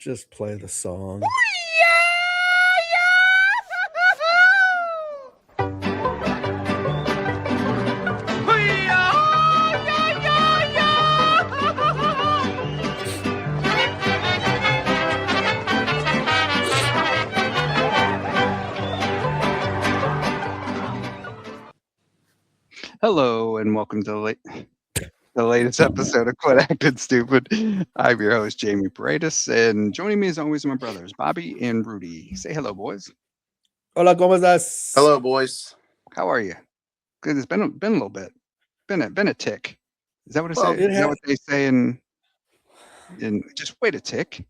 Just play the song. Hello and welcome to the latest episode of Quit Acting Stupid. I'm your host, Jamie Paredes, and joining me as always are my brothers, Bobby and Rudy. Say hello, boys. Hola, ¿cómo estás? Hello, boys. How are you? Good. It's been a little bit. Been a tick. Is that what Well, Is that what they say in just wait a tick?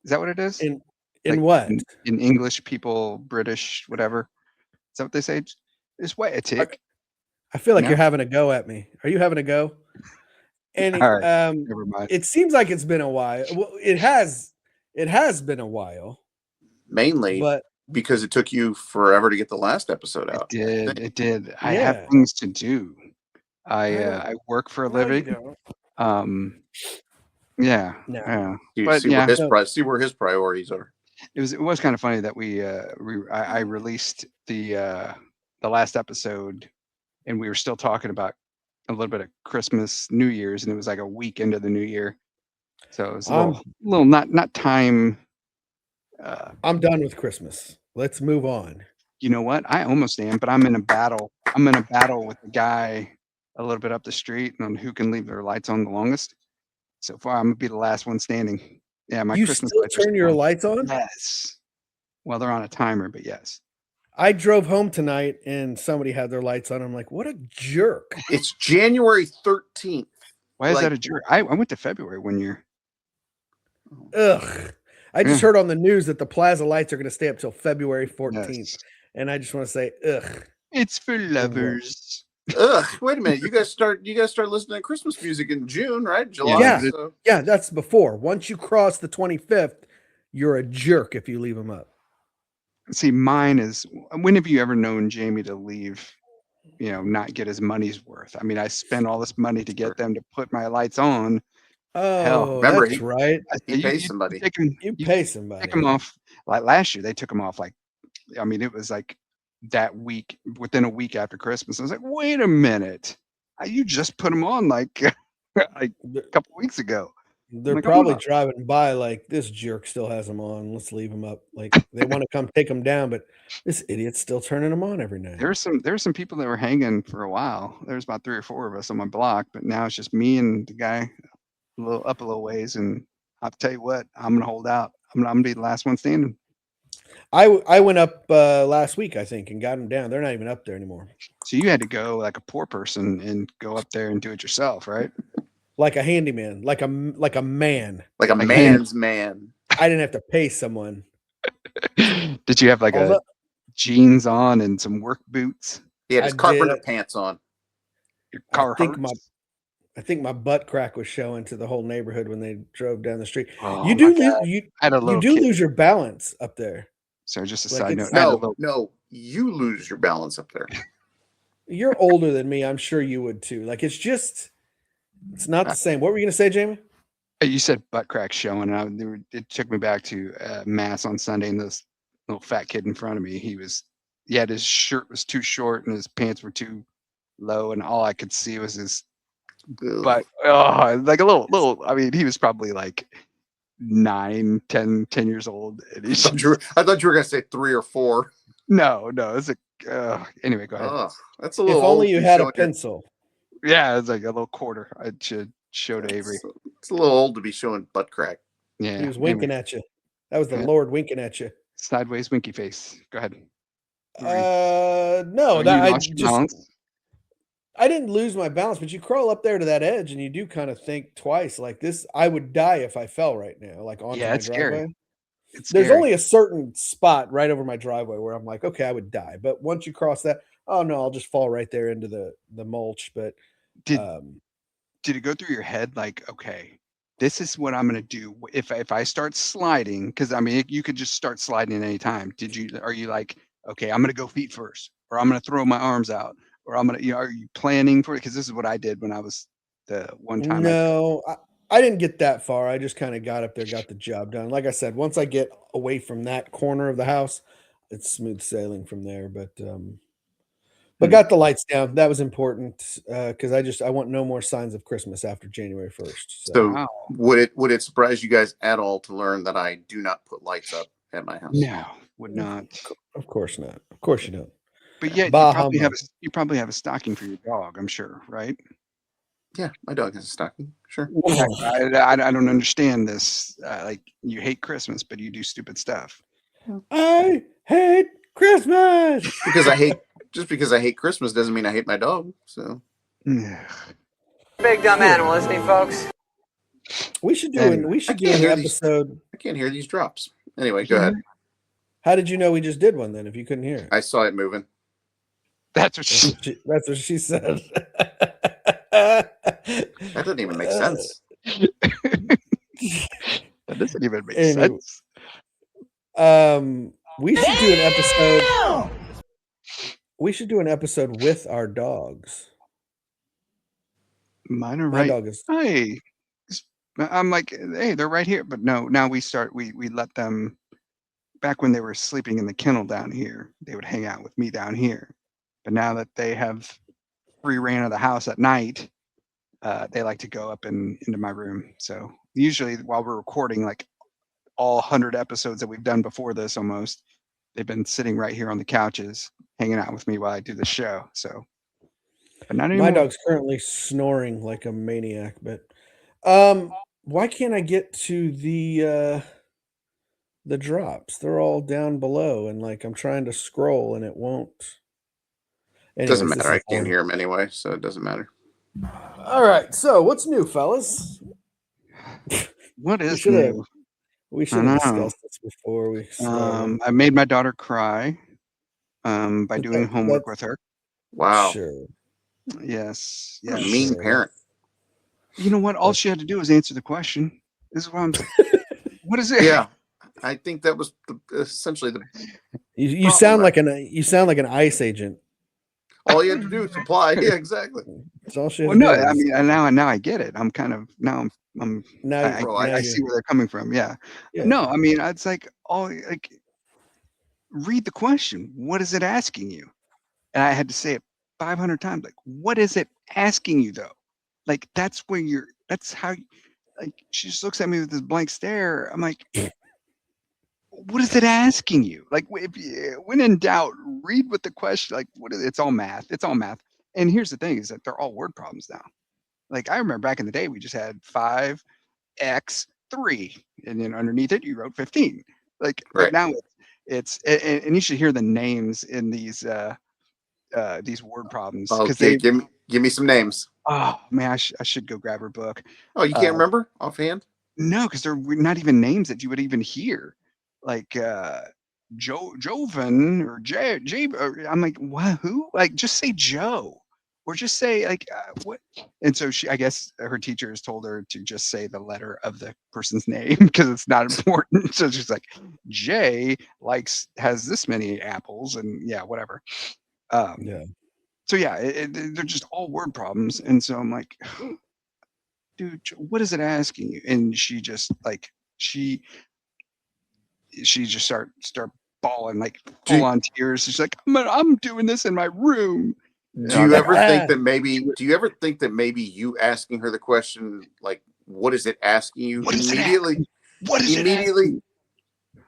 Is that what it is? In Like, what? in English, people, British, whatever. Is that what they say? Just wait a tick. I feel like No? you're having a go at me. Are you having a go? And All right. Never mind. it seems like it's been a while. Well, it has been a while. Mainly But because it took you forever to get the last episode out. It did. I Yeah. have things to do. I don't- I work for a no, you living. don't. Yeah. No. Yeah. You But see, yeah, see where his priorities are. it was kind of funny that I released the last episode, and we were still talking about a little bit of Christmas, New Year's, and it was like a week into the new year. So it was a little not time. I'm done with Christmas. Let's move on. You know what? I almost am, but I'm in a battle. I'm in a battle with the guy a little bit up the street on who can leave their lights on the longest. So far, I'm gonna be the last one standing. Yeah, my You Christmas still lights are turn your on. lights on? Yes. Well, they're on a timer, but yes. I drove home tonight and somebody had their lights on. I'm like, what a jerk. It's January 13th. Why is Like- that a jerk? I went to February one year. Ugh. I just heard on the news that the plaza lights are going to stay up till February 14th. Yes. And I just want to say, ugh. It's for lovers. Ugh, wait a minute. You guys start listening to Christmas music in June, right? July. Yeah. So. Yeah, that's before. Once you cross the 25th, you're a jerk if you leave them up. See, mine is, when have you ever known Jamie to leave, not get his money's worth? I mean, I spent all this money to get them to put my lights on. Oh, remember, that's right. He pays somebody. You pay somebody. Take them off. Like last year, they took them off. Like, I mean, it was like that week, within a week after Christmas. I was like, wait a minute, you just put them on like a couple weeks ago. They're Like, probably driving by like, this jerk still has them on. Let's leave them up. Like, they want to come take them down, but this idiot's still turning them on every night. There were some people that were hanging for a while. There's about 3 or 4 of us on my block, but now it's just me and the guy a little ways. And I'll tell you what, I'm gonna hold out. I'm gonna be the last one standing. I went up last week, I think, and got them down. They're not even up there anymore. So you had to go like a poor person and go up there and do it yourself, right? Like a handyman, like a man. Like a Like man's man. I didn't have to pay someone. Did you have like Although- jeans on and some work boots? He had his I carpenter did. pants on. Your car I think my butt crack was showing to the whole neighborhood when they drove down the street. Oh, You do my God. you I had a little do kid. lose your balance up there. So just a like, side it's- note. I had a No, little, you lose your balance up there. You're older than me. I'm sure you would too. Like it's not the same. What were you gonna say, Jamie? you said butt crack showing, and it took me back to mass on Sunday, and this little fat kid in front of me, he had his shirt was too short and his pants were too low, and all I could see was his butt. Oh, like a little. I mean, he was probably like 9, 10 years old. And I thought you were gonna say 3 or 4. no, it's like anyway. Go ahead. Oh, that's a little. If only old you to be had a showing your- pencil. Yeah, it's like a little quarter. I should show to Avery. It's a little old to be showing butt crack. Yeah, He was winking anyway. at you. That was the Yeah. Lord winking at you. Sideways winky face. Go ahead. No, You that lost your balance? I didn't lose my balance, but you crawl up there to that edge and you do kind of think twice. Like this, I would die if I fell right now, like onto Yeah, my it's scary. driveway. It's There's scary. only a certain spot right over my driveway where I'm like, okay, I would die. But once you cross that, oh no, I'll just fall right there into the mulch. But Did it go through your head like, okay, this is what I'm gonna do if I start sliding? Because I mean, you could just start sliding at any time. Are you like, okay, I'm gonna go feet first, or I'm gonna throw my arms out, or I'm gonna, are you planning for it? Because this is what I did when I was the one time. no, I didn't get that far. I just kind of got up there, got the job done. Like I said, once I get away from that corner of the house, it's smooth sailing from there. But got the lights down. That was important because I want no more signs of Christmas after January 1st. So So Wow. would it surprise you guys at all to learn that I do not put lights up at my house? No, would not. of course not. Of course you don't. But yet Bah you probably have a stocking for your dog, I'm sure, right? Yeah, my dog has a stocking. Sure. I don't understand this. Like you hate Christmas, but you do stupid stuff. I hate Christmas. Because I hate Christmas doesn't mean I hate my dog. So Big dumb animal, isn't he, folks? We should do Anyway, an episode. I can't hear these drops. Anyway, go ahead. How did you know we just did one then if you couldn't hear it? I saw it moving. That's what she That's what she said. That doesn't even make sense. that doesn't even make Anyway. sense. We should do an episode. We should do an episode with our dogs. Mine are My right. dog is Hey, I'm like, hey, they're right here. But no, now we let them. Back when they were sleeping in the kennel down here, they would hang out with me down here. But now that they have free reign of the house at night, they like to go up into my room. So usually while we're recording, like all 100 episodes that we've done before this, almost, they've been sitting right here on the couches, hanging out with me while I do the show. So, but not anymore. my dog's currently snoring like a maniac. But why can't I get to the drops? They're all down below, and like I'm trying to scroll and it won't. It doesn't Anyways, this matter. I is can't boring. hear him anyway, so it doesn't matter. All right, so what's new, fellas? What is should have- new? We I should have know. discussed this before we started. I made my daughter cry by But doing homework with her. Wow. Sure. Yes. What a Yes. mean Sure. parent. You know what? All she had to do was answer the question. This is what I'm. What is it? Yeah. I think that was essentially You sound like an ICE agent. all you had to do is apply. Yeah, exactly. That's all she had Well, to no. do I is- mean, and now I get it. I'm kind of now. I'm. now, I see where they're coming from. Yeah. yeah. No, I mean, it's like read the question. What is it asking you? And I had to say it 500 times. Like, what is it asking you though? Like, that's how. Like, she just looks at me with this blank stare. I'm like, what is it asking you? Like, when in doubt, read what the question. Like, what is it's all math. It's all math. And here's the thing: is that they're all word problems now. Like, I remember back in the day, we just had 5x3, and then underneath it, you wrote 15. Like, Right. but now it's and you should hear the names in these word problems because Okay, give me some names. Oh man, I should go grab her book. Oh, you can't remember offhand? No, because they're not even names that you would even hear, like Joven or J. I'm like, what? Who? Like, just say Joe, or just say like what? And so I guess her teacher has told her to just say the letter of the person's name because it's not important. So she's like, Jay has this many apples, and yeah, whatever. Yeah. So yeah, they're just all word problems, and so I'm like, dude, what is it asking you? And she just like she just start bawling, like full on tears. She's like, I'm doing this in my room. Do you ever think that maybe you asking her the question, like, what is it asking you What is it immediately? What is immediately?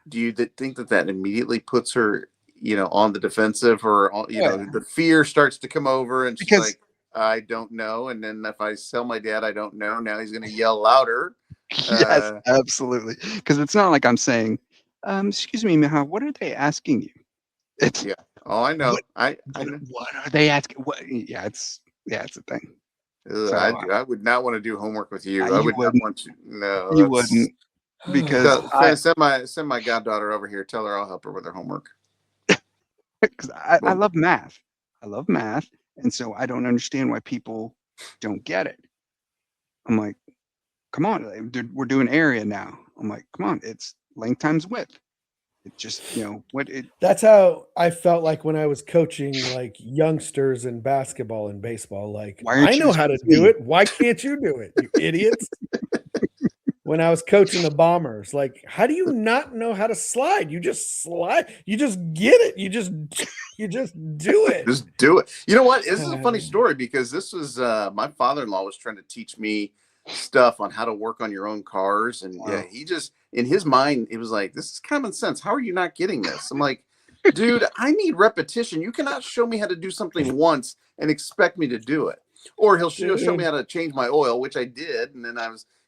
Do you think that immediately puts her, on the defensive, or the fear starts to come over, and she's Because- like, I don't know. And then if I tell my dad I don't know, now he's going to yell louder. Yes, absolutely. Because it's not like I'm saying, excuse me, Miha, what are they asking you? It's Yeah. Oh, I know. What- I know. what are they asking? What? Yeah, it's a thing. Ugh, So, I would not want to do homework with you. you I would not wouldn't. want to. No, You that's- wouldn't, because send my goddaughter over here. Tell her I'll help her with her homework. because I love math. I love math, and so I don't understand why people don't get it. I'm like, come on, we're doing area now. I'm like, come on, it's length times width. It just, That's how I felt like when I was coaching like youngsters in basketball and baseball. Like, Why aren't I you know as how good to as do me? it. Why can't you do it, you idiots? when I was coaching the Bombers. Like, how do you not know how to slide? You just slide. You just get it. You just do it. Just do it. You know what? This is a funny story because this was my father-in-law was trying to teach me stuff on how to work on your own cars. And yeah, he just, in his mind, it was like, this is common sense. How are you not getting this? I'm like, dude, I need repetition. You cannot show me how to do something once and expect me to do it. Or he'll show me how to change my oil, which I did. And then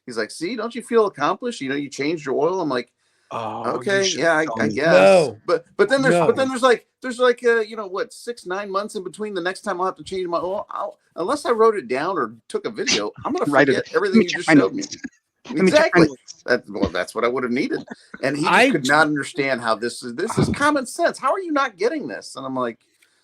he's like, see, don't you feel accomplished? You know, you changed your oil. I'm like, Oh, okay, yeah, I guess. No. But then there's like 6-9 months in between the next time I'll have to change my oil. Unless I wrote it down or took a video, I'm gonna forget everything you just showed me. Exactly. That's what I would have needed. And he just could not understand how this is common sense. How are you not getting this? And I'm like,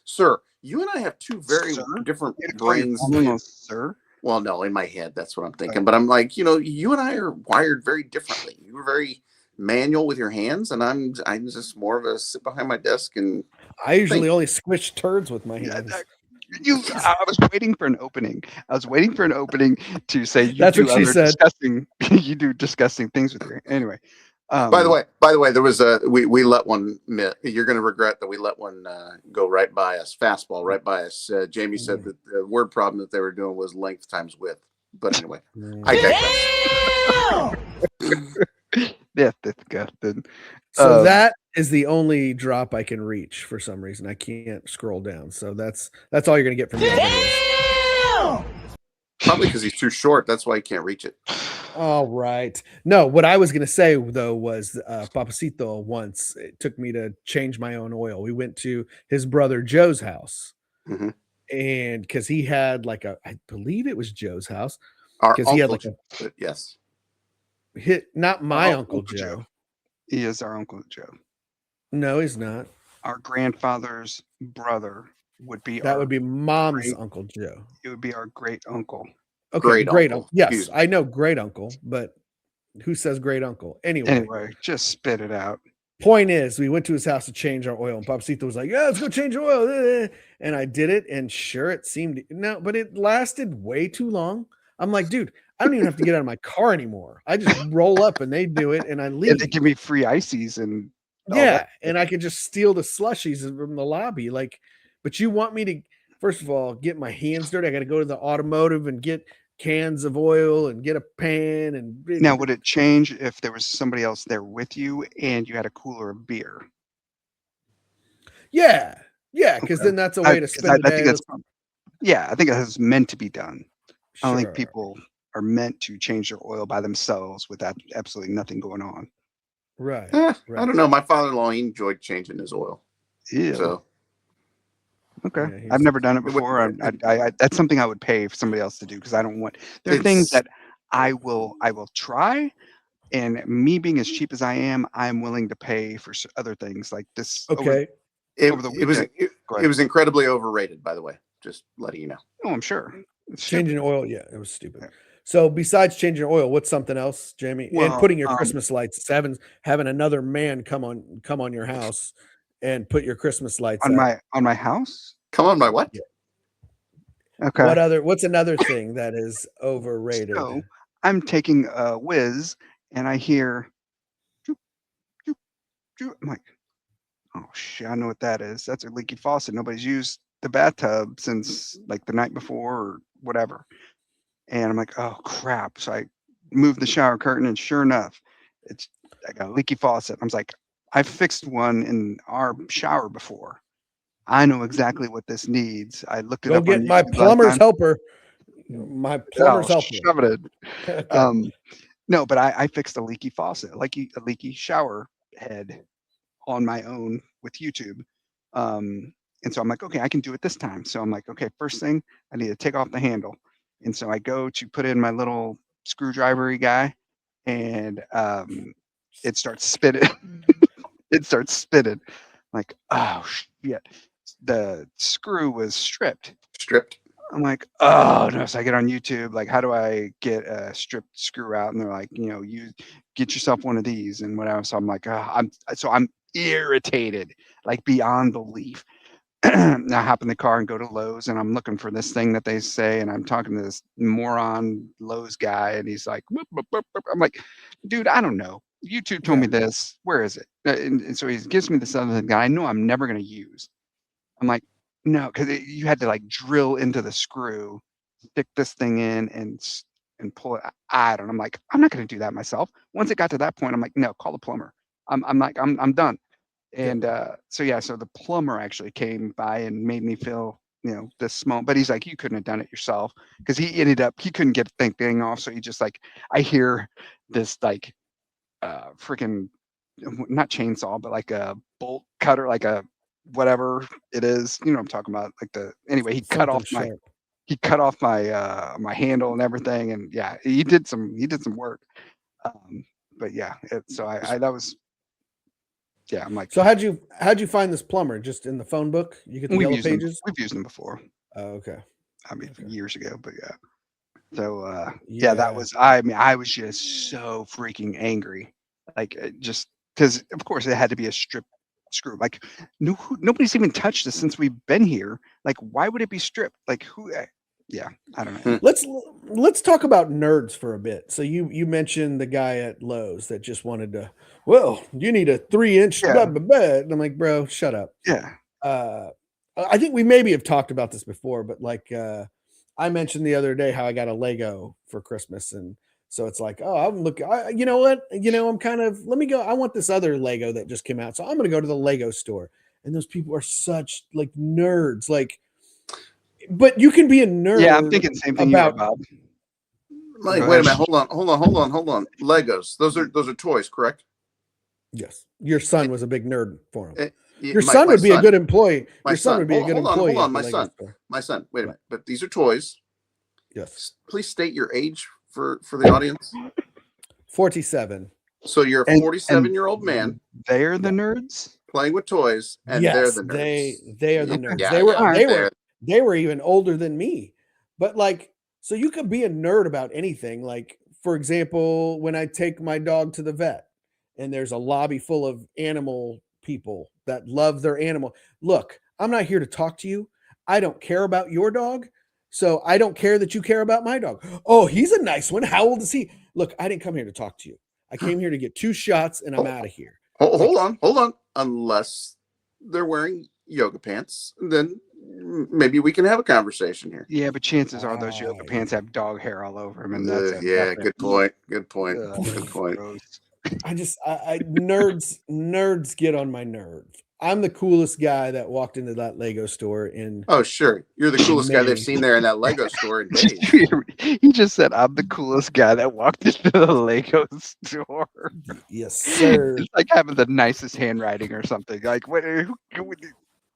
sir, you and I have two very different brains. Sir. Well, no, in my head, that's what I'm thinking. But I'm like, you and I are wired very differently. You were very manual with your hands, and I'm just more of a sit behind my desk and I usually only squish turds with my hands. I was waiting for an opening. I was waiting for an opening to say that's what she said. You do disgusting things with your anyway. By the way, there was we let one. You're going to regret that we let one go right by us, fastball right by us. Jamie said that the word problem that they were doing was length times width. But anyway, I digress. Yeah, that's good. So that is the only drop I can reach for some reason. I can't scroll down. So that's all you're going to get from me. Probably because he's too short. That's why he can't reach it. All right. No, what I was going to say, though, was Papacito once it took me to change my own oil. We went to his brother Joe's house. Mm-hmm. And because he had I believe it was Joe's house. Because he had yes. Not my Uncle Joe. He is our Uncle Joe. No, he's not. Our grandfather's brother would be Mom's Uncle Joe. It would be our great uncle. Okay, great uncle. Yes, I know great uncle, but who says great uncle? Anyway, just spit it out. Point is, we went to his house to change our oil, and Papacito was like, "Yeah, let's go change your oil." And I did it, and sure, it seemed but it lasted way too long. I'm like, dude, I don't even have to get out of my car anymore. I just roll up and they do it and I leave. And they give me free ices and and I could just steal the slushies from the lobby. But you want me to, first of all, get my hands dirty. I got to go to the automotive and get cans of oil and get a pan. And now, would it change if there was somebody else there with you and you had a cooler of beer? Yeah, because then that's a way to spend the day. I think that's meant to be done. I don't think people are meant to change their oil by themselves with absolutely nothing going on. Right. I don't know. My father-in-law, he enjoyed changing his oil. Yeah. So. Okay. I've never done it before. I that's something I would pay for somebody else to do because I don't want. There are things that I will try, and me being as cheap as I am, I'm willing to pay for other things like this. Okay. It was incredibly overrated, by the way. Just letting you know. Oh, I'm sure. Changing oil, it was stupid. Yeah. So besides changing oil, what's something else, Jamie? And putting your Christmas lights, having another man come on your house and put your Christmas lights on my house. Come on, my what? Yeah. Okay. What's another thing that is overrated? So I'm taking a whiz and I hear, I'm like, oh shit, I know what that is. That's a leaky faucet. Nobody's used the bathtub since like the night before or whatever. And I'm like, oh crap. So I moved the shower curtain and sure enough, I got a leaky faucet. I was like, I fixed one in our shower before. I know exactly what this needs. I looked it up. Go get my plumber's helper. My plumber's helper. Shove it in. No, but I fixed a leaky faucet, a leaky shower head on my own with YouTube. And so I'm like, okay, I can do it this time. So I'm like, okay, first thing, I need to take off the handle. And so I go to put in my little screwdriver-y guy, and it starts spinning. It starts spinning. Like, oh, shit. The screw was stripped. I'm like, oh, no. So I get on YouTube, like, how do I get a stripped screw out? And they're like, you get yourself one of these and whatever. So I'm like, I'm irritated, like beyond belief. I hop in the car and go to Lowe's, and I'm looking for this thing that they say, and I'm talking to this moron Lowe's guy, and he's like, whoop, whoop, whoop, whoop. I'm like, dude, I don't know. YouTube told me this. Where is it? And so he gives me this other thing that I know I'm never going to use. I'm like, no, because you had to like drill into the screw, stick this thing in, and pull it. I don't know. I'm like, I'm not going to do that myself. Once it got to that point, I'm like, no, call the plumber. I'm done. And so the plumber actually came by and made me feel, this small. But he's like, you couldn't have done it yourself, because he couldn't get the thing off. So he just like, I hear this like freaking, not chainsaw, but like a bolt cutter, like a whatever it is. You know what I'm talking about? Like anyway, he cut off my my handle and everything. And yeah, he did some work. But yeah, that was. Yeah, I'm like. So how'd you find this plumber? Just in the phone book? You get the yellow pages? We've used them before. Oh, okay. I mean, years ago, but yeah. So that was. I mean, I was just so freaking angry, like just because, of course, it had to be a strip screw. Like nobody's even touched this since we've been here. Like, why would it be stripped? Like who? Yeah, I don't know. Let's talk about nerds for a bit. So you mentioned the guy at Lowe's that just wanted to. Well, you need a 3-inch blah, blah, blah. And I'm like, bro, shut up. Yeah. I think we maybe have talked about this before, but like I mentioned the other day how I got a Lego for Christmas, and so it's like, oh, you know what? I'm kind of, let me go. I want this other Lego that just came out, so I'm going to go to the Lego store. And those people are such like nerds, like. But you can be a nerd. Yeah, I'm thinking the same thing about Bob. Like, wait a minute, hold on. Legos. Those are toys, correct? Yes. Your son was a big nerd for him. Your son would be a good employee. Your son would be a good employee. Hold on, my son. Wait a minute. But these are toys. Yes. Please state your age for the audience. 47. So you're a 47-year-old man. They're the nerds playing with toys, and they're the nerds. They are the nerds. Yeah, they were even older than me. But like, so you could be a nerd about anything. Like, for example, when I take my dog to the vet and there's a lobby full of animal people that love their animal. Look, I'm not here to talk to you. I don't care about your dog. So I don't care that you care about my dog. Oh, he's a nice one. How old is he? Look, I didn't come here to talk to you. I came here to get 2 shots and I'm out of here. Hold on. Unless they're wearing yoga pants, then maybe we can have a conversation here. Yeah, but chances are those yoga pants have dog hair all over them, and that's good point. Good point. Nerds get on my nerves. I'm the coolest guy that walked into that Lego store in. Oh, sure. You're the coolest guy they've seen there in that Lego store in days. He just said, I'm the coolest guy that walked into the Lego store. Yes, sir. It's like having the nicest handwriting or something. Like,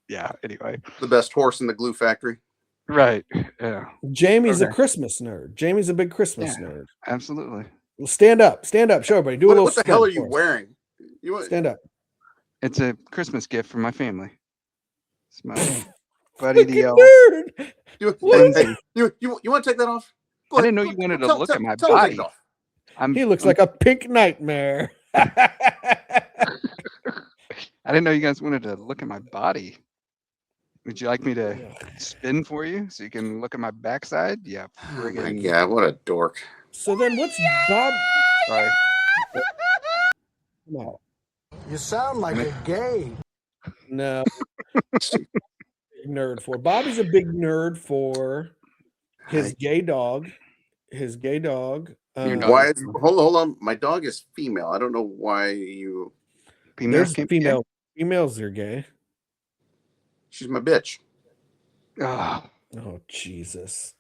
yeah, anyway. The best horse in the glue factory. Right. Yeah. Jamie's a Christmas nerd. Jamie's a big Christmas nerd. Absolutely. Well, stand up. Show everybody. Do a little. What the hell are you wearing? Stand up. It's a Christmas gift from my family. It's my buddy DL. You want to take that off? I didn't know you wanted to look at my body. He looks like a pink nightmare. I didn't know you guys wanted to look at my body. Would you like me to spin for you so you can look at my backside? Yeah. Oh my God, what a dork. So then what's Bob? Sorry. No. You sound like a gay. No. Nerd for Bobby's a big nerd for his gay dog. Why? Hold on. My dog is female. I don't know why you. There's female. Females are gay. She's my bitch. Oh, Jesus.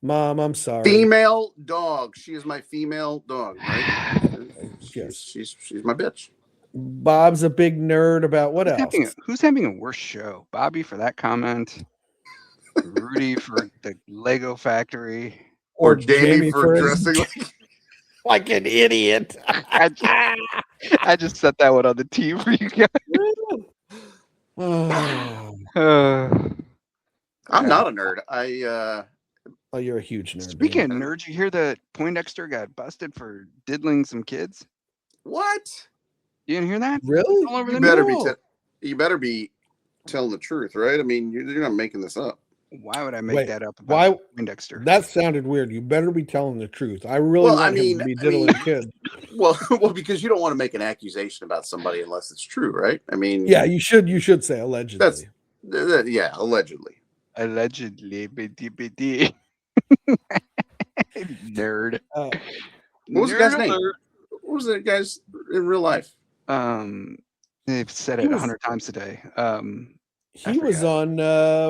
Mom, I'm sorry. Female dog. She is my female dog, right? Yes. She's my bitch. Bob's a big nerd about what else? Who's having a worse show? Bobby for that comment, Rudy for the Lego factory, or Jamie for dressing like an idiot. I just set that one on the tee for you guys. I'm not a nerd. Oh, you're a huge nerd. Speaking of nerds, you hear that Poindexter got busted for diddling some kids? What? You didn't hear that? Really? You better be telling the truth, right? I mean, you're not making this up. Why would I make Wait, that up why- about Poindexter? That sounded weird. You better be telling the truth. I really want him to be diddling kids. Well, because you don't want to make an accusation about somebody unless it's true, right? I mean, Yeah, you should say allegedly. Yeah, allegedly. Allegedly, BD. Nerd. What was the guy's name? alert. What was that guy's in real life? They've said He it was- 100 times today. He was on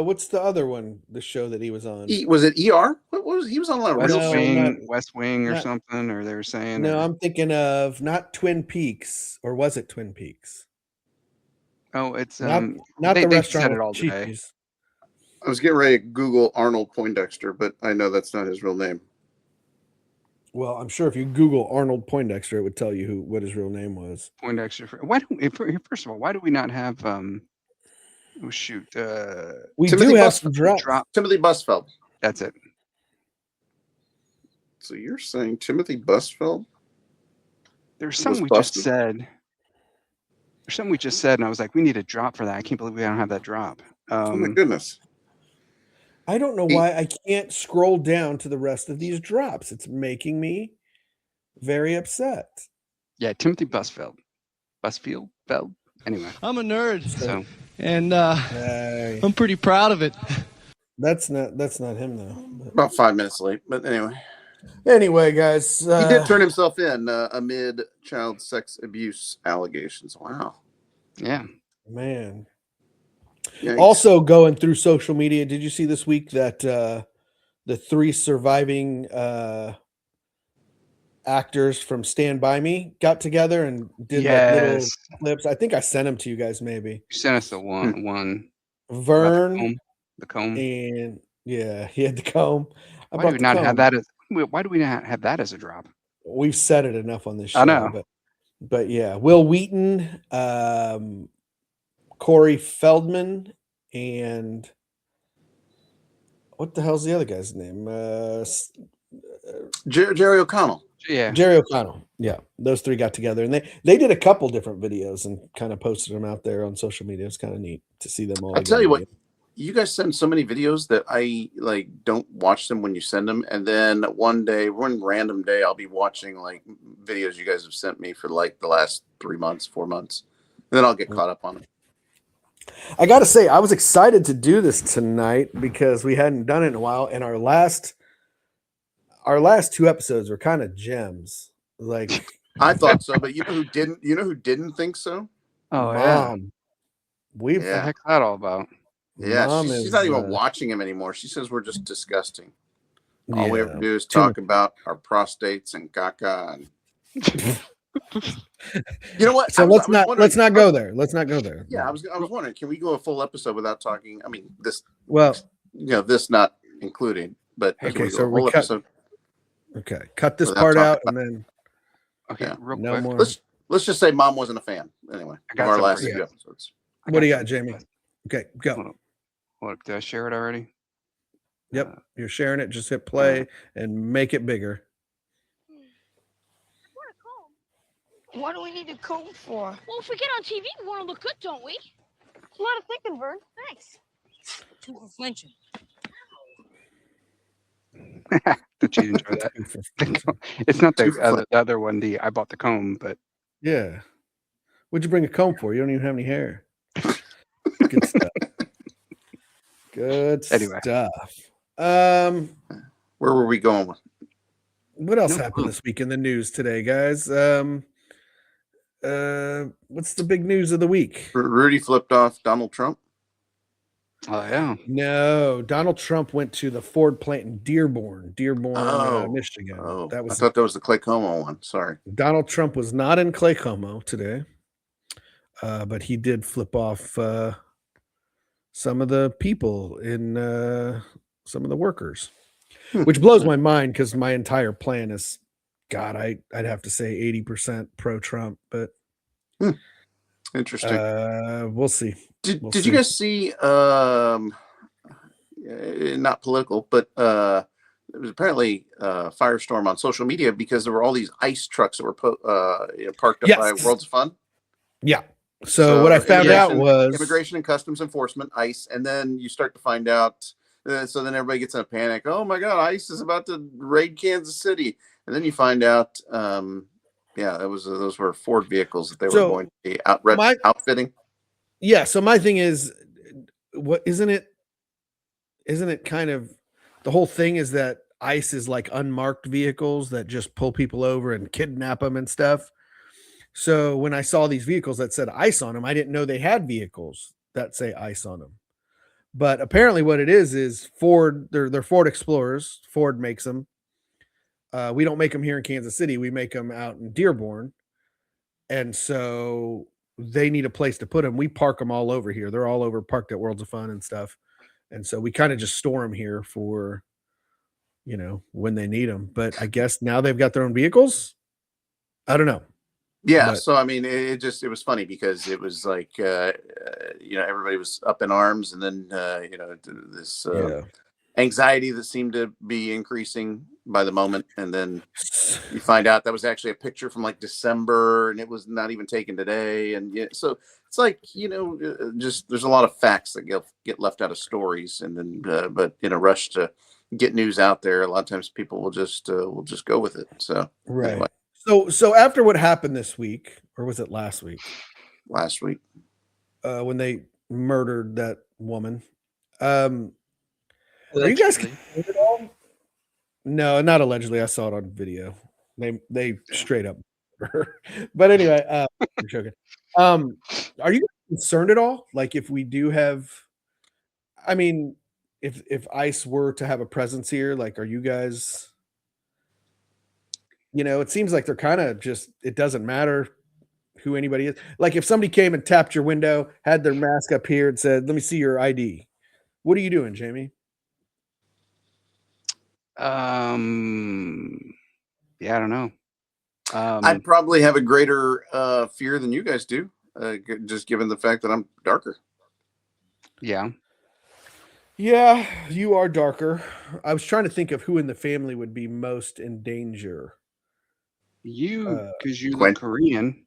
what's the other one? The show that he was on. Was it ER? What was he was on like West real show? Wing, West Wing, or not- something, or they were saying. No, or- I'm thinking of not Twin Peaks, or was it Twin Peaks? oh, it's Not they the restaurant said it with all today. Chi-Chi's. I was getting ready to Google Arnold Poindexter, but I know that's not his real name. Well, I'm sure if you Google Arnold Poindexter, it would tell you what his real name was. Poindexter. Why do first of all, why do we not have oh shoot, We Timothy do have Busfeld some drops. drop? Timothy Busfeld. That's it. So you're saying Timothy Busfeld? There's Was something we just busted? said. There's something we just said, and I was like, we need a drop for that. I can't believe we don't have that drop. Oh my goodness. I don't know why I can't scroll down to the rest of these drops. It's making me very upset. Yeah, Timothy Busfeld. Feld. Anyway, I'm a nerd, so and Hey, I'm pretty proud of it. that's not him though. About 5 minutes late, but anyway. Anyway, guys, He did turn himself in amid child sex abuse allegations. Wow. yeah. man. Yikes. Also going through social media, did you see this week that the 3 surviving actors from Stand By Me got together and did like little Yes. clips? I think I sent them to you guys maybe. You sent us the one about Vern the comb. and yeah, he had the comb. I Why brought do we the not have comb. that as? Why do we not have that as a drop? We've said it enough on this show. I know. But yeah, Will Wheaton, Corey Feldman, and what the hell's the other guy's name? Jerry O'Connell. Yeah. Jerry O'Connell. Yeah, those 3 got together and they did a couple different videos and kind of posted them out there on social media. It's kind of neat to see them all. I tell you what, together. you guys send so many videos that I like don't watch them when you send them, and then one random day I'll be watching like videos you guys have sent me for like the last 3 months, 4 months, and then I'll get caught up on them. I got to say, I was excited to do this tonight because we hadn't done it in a while, and our last 2 episodes were kind of gems. Like I thought so, but you know who didn't? You know who didn't think so? Oh yeah. Mom, we've What the heck's that all about? Yeah, Mom she's is, not even watching him anymore. She says we're just disgusting. All we yeah. ever do is Too talk about our prostates and caca. And... you know what? So I was let's wondering- not go there. Let's not go there. Yeah, I was wondering, can we go a full episode without talking? I mean, this, Well, this not included, but Okay, can we go so a we whole cut- episode? okay. Cut this Without part talking out and then Okay, Yeah. real no quick. more. Let's just say Mom wasn't a fan anyway I got of our something last for you. few episodes. What do you got, something. Jamie? Okay, go. Hold on. What, did I share it already? Yep, you're sharing it. Just hit play and make it bigger. What do we need a comb for? Well, if we get on TV, we want to look good, don't we? A lot of thinking, Vern. Thanks. Too for flinching. Did you enjoy that? It's not the other one. I bought the comb, but Yeah. What'd you bring a comb for? You don't even have any hair. Good stuff. Good Anyway. stuff. Where were we going with? What else No happened clue. this week in the news today, guys? What's the big news of the week? Rudy flipped off Donald Trump. oh yeah, No, Donald Trump went to the Ford plant in Dearborn, Oh. Michigan. Oh, That I was thought that was the Clay Como one. Sorry. Donald Trump was not in Clay Como today, but he did flip off some of the people in some of the workers, which blows my mind because my entire plan is, God, I'd have to say 80% pro-Trump, but Interesting. we'll see. Did we'll you see. guys see? Not political, but it was apparently a firestorm on social media because there were all these ICE trucks that were parked up by Yes. Worlds of Fun. Yeah. So what I found out immigration- was Immigration and Customs Enforcement, ICE, and then you start to find out So then everybody gets in a panic. Oh my God, ICE is about to raid Kansas City. And then you find out, those were Ford vehicles that they were going to be outfitting. Yeah. So my thing is, what isn't it kind of the whole thing is that ICE is like unmarked vehicles that just pull people over and kidnap them and stuff. So when I saw these vehicles that said ICE on them, I didn't know they had vehicles that say ICE on them. But apparently what it is Ford, they're Ford Explorers. Ford makes them. We don't make them here in Kansas City. We make them out in Dearborn. And so they need a place to put them. We park them all over here. They're all over parked at Worlds of Fun and stuff. And so we kind of just store them here for, when they need them. But I guess now they've got their own vehicles. I don't know. Yeah. But, so, I mean, it was funny because it was like, everybody was up in arms, and then, this anxiety that seemed to be increasing by the moment. And then you find out that was actually a picture from like December, and it was not even taken today. And so it's like, just there's a lot of facts that get left out of stories. And then, but in a rush to get news out there, a lot of times people will just go with it. So, right. Anyway. So after what happened this week, or was it last week? Last week. When they murdered that woman. Are you guys concerned at all? No, not allegedly. I saw it on video. They straight up. But anyway, I'm joking. Are you concerned at all? Like if we do have, I mean, if ICE were to have a presence here, like, are you guys? It seems like they're kind of just. It doesn't matter who anybody is. Like if somebody came and tapped your window, had their mask up here, and said, "Let me see your ID." What are you doing, Jamie? Yeah, I don't know. I'd probably have a greater fear than you guys do, just given the fact that I'm darker. Yeah. Yeah, you are darker. I was trying to think of who in the family would be most in danger. You, because you Quinn. look Korean.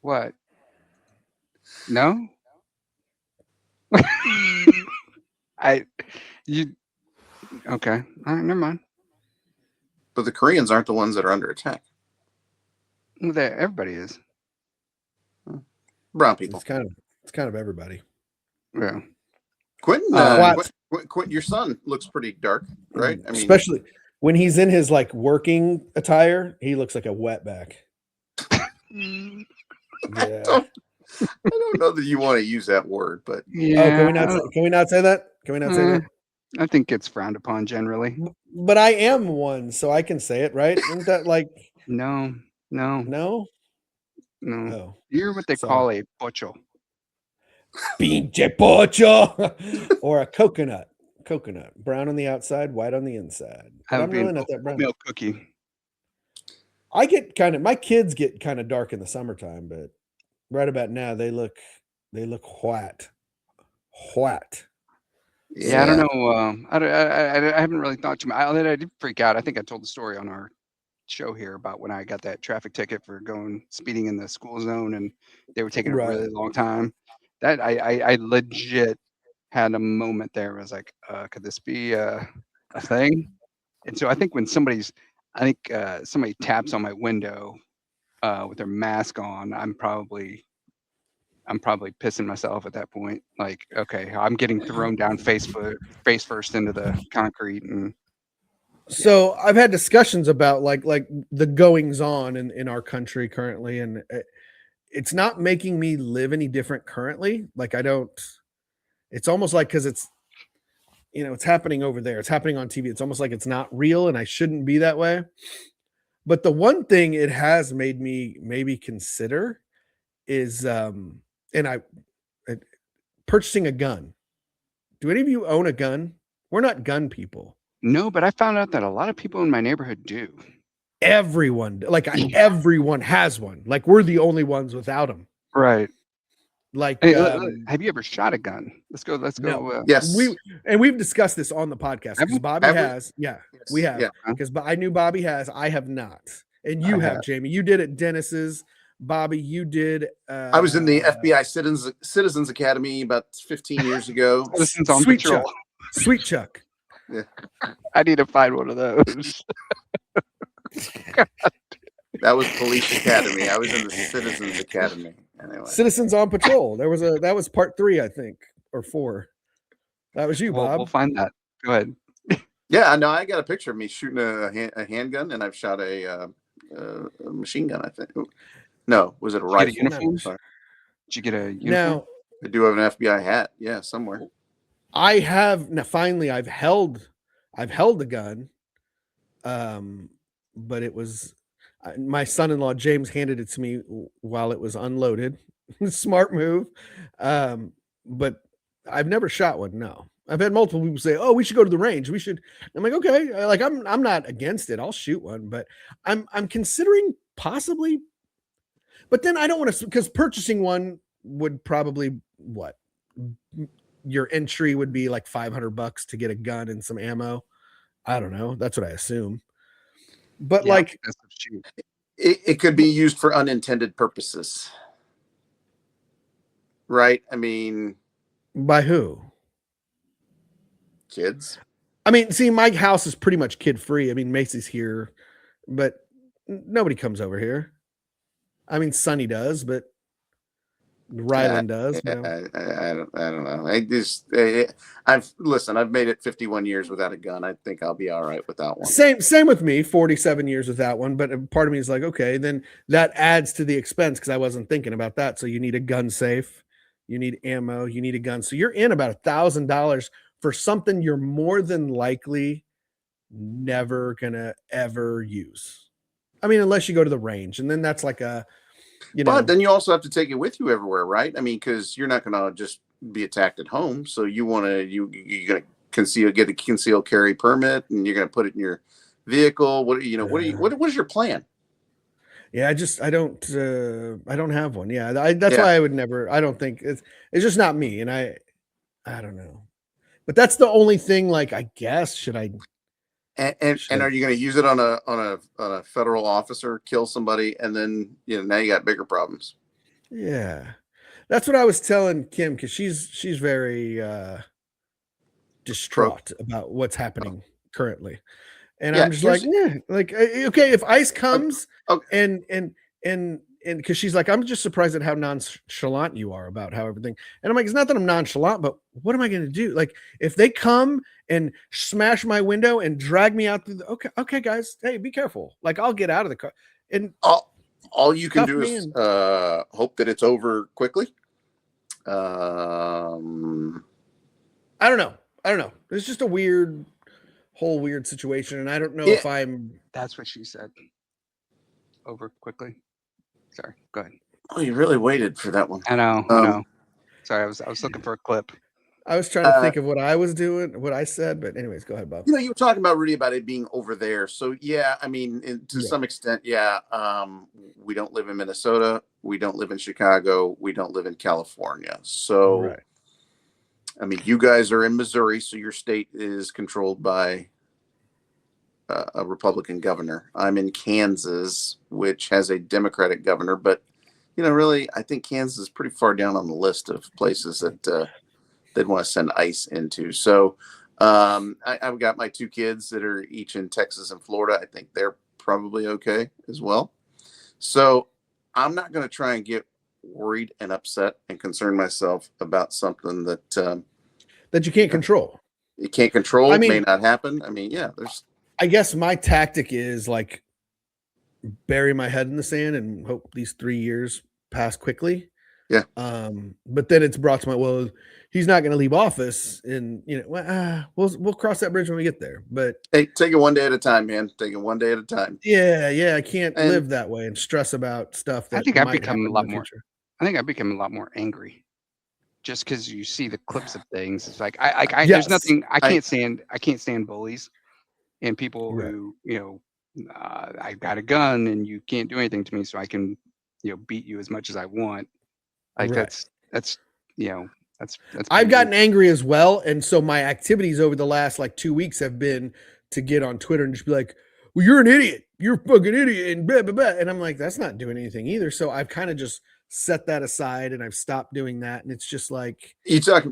What? No? Okay. All right, never mind. But the Koreans aren't the ones that are under attack. Well, everybody is. Brown people. It's kind of everybody. Yeah. Quentin, your son looks pretty dark, right? I mean, especially when he's in his like working attire, he looks like a wetback. Yeah. I don't know that you want to use that word, but yeah. Can we not say that? Can we not say that? I think it's frowned upon generally. But I am one, so I can say it, right? Isn't that like No? Oh. You're what they call a pocho. Pinche pocho. Or a coconut. Brown on the outside, white on the inside. I'm really not that brown. Milk cookie. I get my kids get kind of dark in the summertime, but right about now they look white. Yeah, I don't know. I haven't really thought too much. I did freak out. I think I told the story on our show here about when I got that traffic ticket for speeding in the school zone, and they were taking a really long time. That I legit had a moment there where I was like, could this be a thing? And so I think when somebody taps on my window with their mask on, I'm probably pissing myself at that point. Like, okay, I'm getting thrown down face first into the concrete. And so I've had discussions about like the goings on in our country currently, and it's not making me live any different currently. Like it's almost like, because it's it's happening over there, it's happening on TV, it's almost like it's not real, and I shouldn't be that way. But the one thing it has made me maybe consider is purchasing a gun. Do any of you own a gun? We're not gun people. No, but I found out that a lot of people in my neighborhood do. Everyone has one. Like, we're the only ones without them. Right. Like, have you ever shot a gun? Let's go. No. Yes. We've discussed this on the podcast, because Bobby has. Yeah, yes. We have. Yeah. Because I knew Bobby has. I have not. And you have, Jamie. You did at Dennis's. Bobby, you did. I was in the FBI Citizens Academy about 15 years ago. Citizens on Sweet patrol. Chuck. Sweet Chuck. I need to find one of those. That was Police Academy. I was in the Citizens Academy. Anyway. Citizens on Patrol. That was part 3, I think, or 4. That was you, Bob. We'll find that. Go ahead. Yeah, no, I got a picture of me shooting a handgun, and I've shot a machine gun, I think. No, was it a rifle? Did you get a uniform? Sorry. Did you get a uniform? Now, I do have an FBI hat. Yeah, somewhere. I have now. Finally, I've held a gun, but it was my son-in-law James handed it to me while it was unloaded. Smart move, but I've never shot one. No, I've had multiple people say, "Oh, we should go to the range. We should." I'm like, okay, like I'm not against it. I'll shoot one, but I'm considering possibly. But then I don't want to, because purchasing one would probably your entry would be like $500 to get a gun and some ammo. I don't know. That's what I assume. But Yeah, like, it could be used for unintended purposes, right? I mean, by who? Kids. I mean, see, my house is pretty much kid free. I mean, Macy's here, but nobody comes over here. I mean, Sonny does, but Ryland does. I don't know. I've made it 51 years without a gun. I think I'll be all right without one. Same with me, 47 years without one. But part of me is like, okay, then that adds to the expense because I wasn't thinking about that. So you need a gun safe, you need ammo, you need a gun. So you're in about $1,000 for something you're more than likely never gonna ever use. I mean, unless you go to the range, and then that's like a, But then you also have to take it with you everywhere, right? I mean, because you're not going to just be attacked at home. So you're going to get a concealed carry permit, and you're going to put it in your vehicle. What is your plan? Yeah, I don't have one. Yeah, that's why I would never. I don't think it's just not me, and I don't know. But that's the only thing. Like, I guess should I? And are you going to use it on a federal officer, kill somebody, and then now you got bigger problems? Yeah, that's what I was telling Kim, because she's very distraught about what's happening currently, and I'm just like, yeah, like okay, if ICE comes and because she's like, I'm just surprised at how nonchalant you are about how everything. And I'm like, it's not that I'm nonchalant, but what am I going to do? Like, if they come and smash my window and drag me out through okay, guys, hey, be careful. Like, I'll get out of the car. And all you can do is hope that it's over quickly. I don't know. It's just a whole weird situation, and I don't know if I'm. That's what she said. Over quickly. Sorry, go ahead. Oh, you really waited for that one. I know. Sorry, I was looking for a clip. I was trying to think of what I was doing, what I said, but anyways, go ahead, Bob. You were talking about Rudy about it being over there. So yeah, I mean, to some extent, yeah. We don't live in Minnesota. We don't live in Chicago. We don't live in California. So, I mean, you guys are in Missouri, so your state is controlled by a Republican governor. I'm in Kansas, which has a Democratic governor, but really, I think Kansas is pretty far down on the list of places that they'd want to send ICE into. So I've got my 2 kids that are each in Texas and Florida. I think they're probably okay as well. So I'm not going to try and get worried and upset and concern myself about something that you can't control. You can't control. I mean, may not happen. I mean, I guess my tactic is like bury my head in the sand and hope these 3 years pass quickly. Yeah. But then it's brought to my, he's not going to leave office, and we'll cross that bridge when we get there. But hey, take it one day at a time, man. Take it one day at a time. Yeah. I can't live that way and stress about stuff. That I think I've become a lot more. I think I've become a lot more angry, just because you see the clips of things. It's like there's nothing I can't stand bullies and people who I got a gun and you can't do anything to me, so I can beat you as much as I want. Like that's I've gotten angry as well, and so my activities over the last 2 weeks have been to get on Twitter and just be like, well, you're an idiot. You're a fucking idiot. And blah, blah, blah. And I'm like, that's not doing anything either. So I've kind of just set that aside and I've stopped doing that. And it's just like, You talk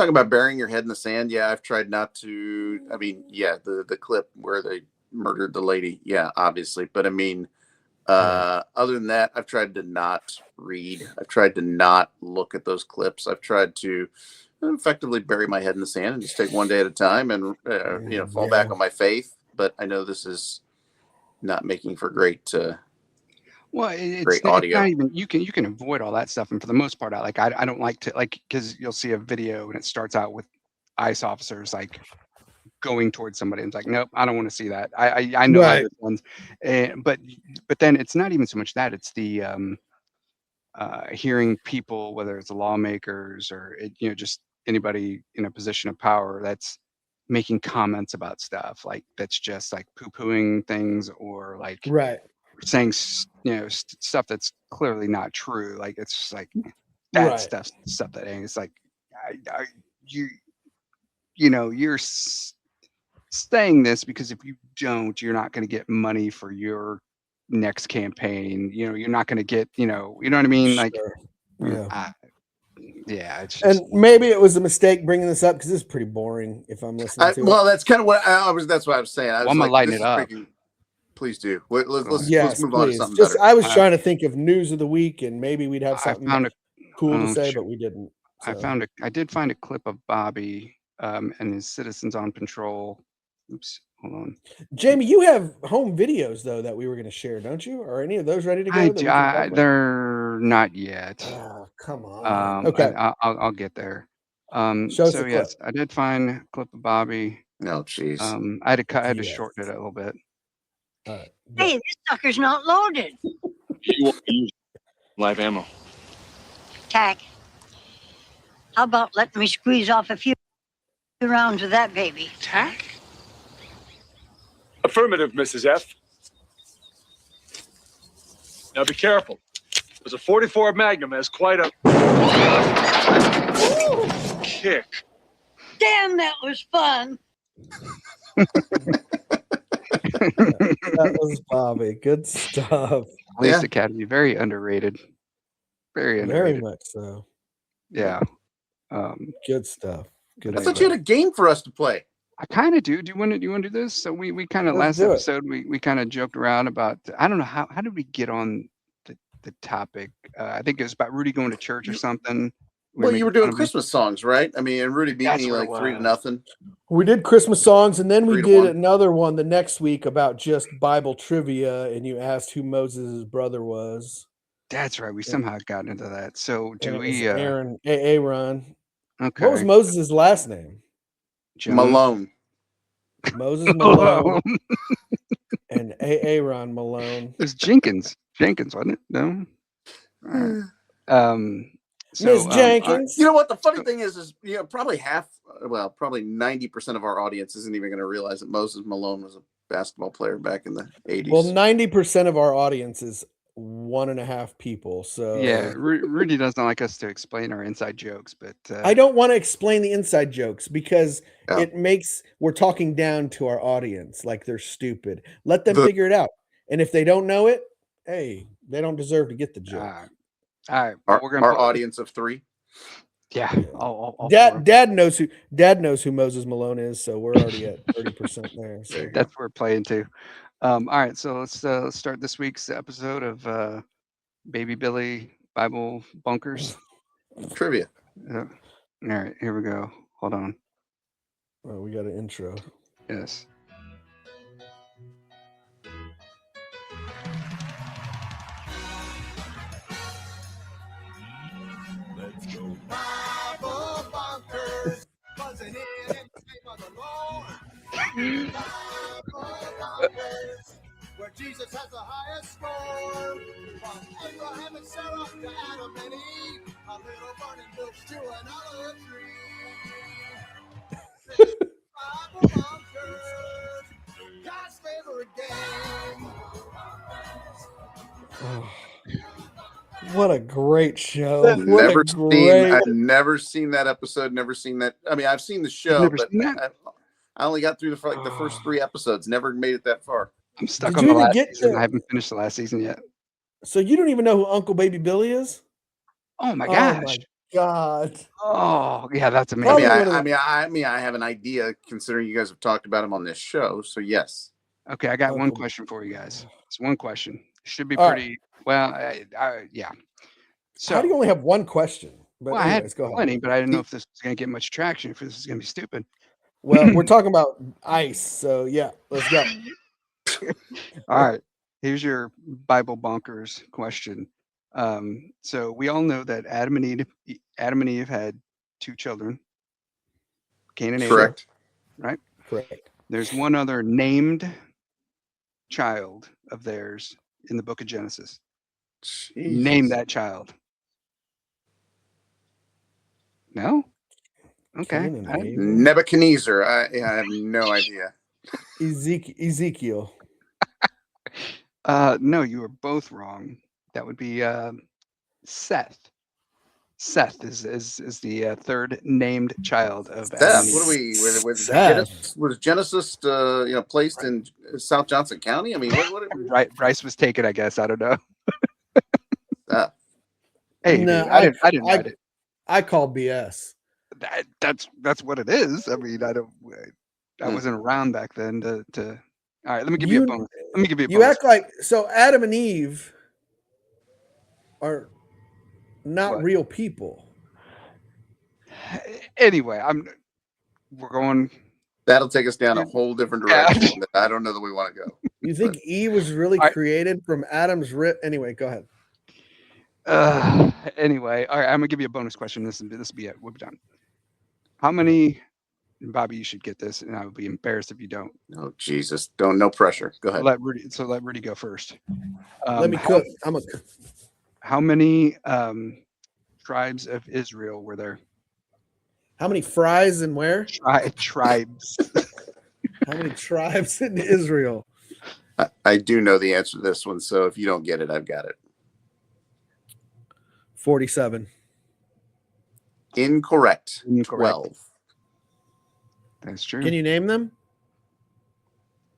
about burying your head in the sand. Yeah, I've tried not to. I mean, yeah, the clip where they murdered the lady. Yeah, obviously. But I mean, other than that, I've tried to not read. I've tried to not look at those clips. I've tried to effectively bury my head in the sand and just take one day at a time and fall back on my faith. But I know this is not making for great Well, it's great not audio. even you can avoid all that stuff, and for the most part, I don't like to because you'll see a video and it starts out with ICE officers like going towards somebody. And it's like, nope, I don't want to see that. I know how Right. this one's, but then it's not even so much that it's the hearing people, whether it's the lawmakers or just anybody in a position of power that's making comments about stuff like that's just like poo-pooing things or like right. saying stuff that's clearly not true. Like it's just like that Right. stuff that ain't. It's like you're saying this because if you don't, you're not going to get money for your next campaign. You're not going to get you know what I mean. Like Sure. Yeah. yeah, it's just, And maybe it was a mistake bringing this up because it's pretty boring if I'm listening to it. Well, that's kind of what I was. That's what I was saying. I was I'm gonna like, lighten this it is up. Please do. Let's Yes, move on to please. something Just better. I was trying to think of news of the week and maybe we'd have I something found a cool to oh, say, shit. but we didn't. I So. did find a clip of Bobby and his Citizens on Patrol. Oops, hold on. Jamie, you have home videos though that we were going to share, don't you? Are any of those ready to go? that we can talk about? They're not yet. Oh, come on. Okay. I'll get there. Show us So the yes, clip. I did find a clip of Bobby. No, jeez. I had to shorten it a little bit. All right. Hey, this sucker's not loaded. You won't use live ammo. Tack. How about letting me squeeze off a few rounds of that baby? Tack? Affirmative, Mrs. F. Now be careful. Because a 44 Magnum has quite a kick. Damn, that was fun. That was Bobby. Good stuff. Police Academy, very underrated. Very underrated. Very much so. Yeah. Good stuff. Good I stuff. thought you had a game for us to play. I kind of do. Do you want to do this? So we kind of Let's last do it. episode we kind of joked around about I don't know how did we get on the topic? I think it was about Rudy going to church or something. Well, you were doing making fun of him. Christmas songs, right? I mean, and Rudy beat That's me what it like 3-0. was. We did Christmas songs, and then we 3 to did 1. another one the next week about just Bible trivia, and you asked who Moses' brother was. That's right. We somehow got into that. So And do it was we? Aaron. Okay. What was Moses' last name? Jones? Malone. Moses Malone and Aaron Malone. It was Jenkins, wasn't it? No. All right. Miss Jenkins. You know what? The funny thing is probably probably 90% of our audience isn't even going to realize that Moses Malone was a basketball player back in the 80s. Well, 90% of our audience is 1.5 people. So Yeah, Rudy doesn't like us to explain our inside jokes, but I don't want to explain the inside jokes because Yeah. we're talking down to our audience like they're stupid. Let them figure it out. And if they don't know it, hey, they don't deserve to get the joke. all right. Well, we're gonna Our audience of 3. Yeah. I'll Dad knows who Moses Malone is, so we're already at 30% there. So. That's what we're playing to. All right, so let's start this week's episode of Baby Billy Bible Bonkers Trivia. All right, here we go. Hold on. Oh, we got an intro. Yes. Let's go Bible Bonkers, buzzing in the name of the Lord. Bible Bonkers, where Jesus has the highest score. From Abraham and Sarah to Adam and Eve, a little burning bush to an olive tree. Bible Bonkers, God's favorite game. Oh, what a great show. I've never seen that episode. Never seen that. I mean, I've seen the show, never but seen that? I only got through the first 3 episodes. Never made it that far. I'm stuck Did on you the even last get season. to- I haven't finished the last season yet. So you don't even know who Uncle Baby Billy is? Oh my Oh gosh. my god. Oh yeah, that's I amazing. mean, Probably one of the- I mean, I have an idea considering you guys have talked about him on this show. So yes. Okay, I got one Uncle- question for you guys. It's one question. Should be All right. pretty well. Yeah. So How do you only have one question? But well, I had anyways, go ahead. plenty, but I didn't know if this was going to get much traction. If this is going to be stupid. Well, we're talking about ice, so yeah, let's go. All right. Here's your Bible bonkers question. So we all know that Adam and Eve had 2 children, Cain and Abel. Correct. Right. Correct. There's one other named child of theirs in the book of Genesis. Name Jesus. that child. No? Okay. Cain and I- Abel. Nebuchadnezzar. I have no idea. Ezekiel. No, you were both wrong. That would be Seth. Seth is the third named child of Adam and Seth, Eve. what are we? Seth. Was Genesis, placed in South Johnson County? I mean, what Right, Bryce was taken, I guess. I don't know. Seth? Hey, No, dude, I didn't write it. I call BS. That's what it is. I mean, I Hmm. wasn't around back then to. All right, let me give you a bonus. Let me give you a You bonus. act like so Adam and Eve are not What? real people. Anyway, we're going. That'll take us down a whole different Yeah. direction that I don't know that we want to go. You think Eve was really All right. created from Adam's rib? Anyway, go ahead. Anyway, all right, I'm gonna give you a bonus question. This will be it. We'll be done. How many? Bobby, you should get this, and I would be embarrassed if you don't. Oh Jesus! No pressure. Go ahead. Let Rudy go first. Let me cook. I'm a How many tribes of Israel were there? How many fries and where? Tribes. How many tribes in Israel? I do know the answer to this one, so if you don't get it, I've got it. 47. Incorrect. Incorrect. 12. That's true. Can you name them?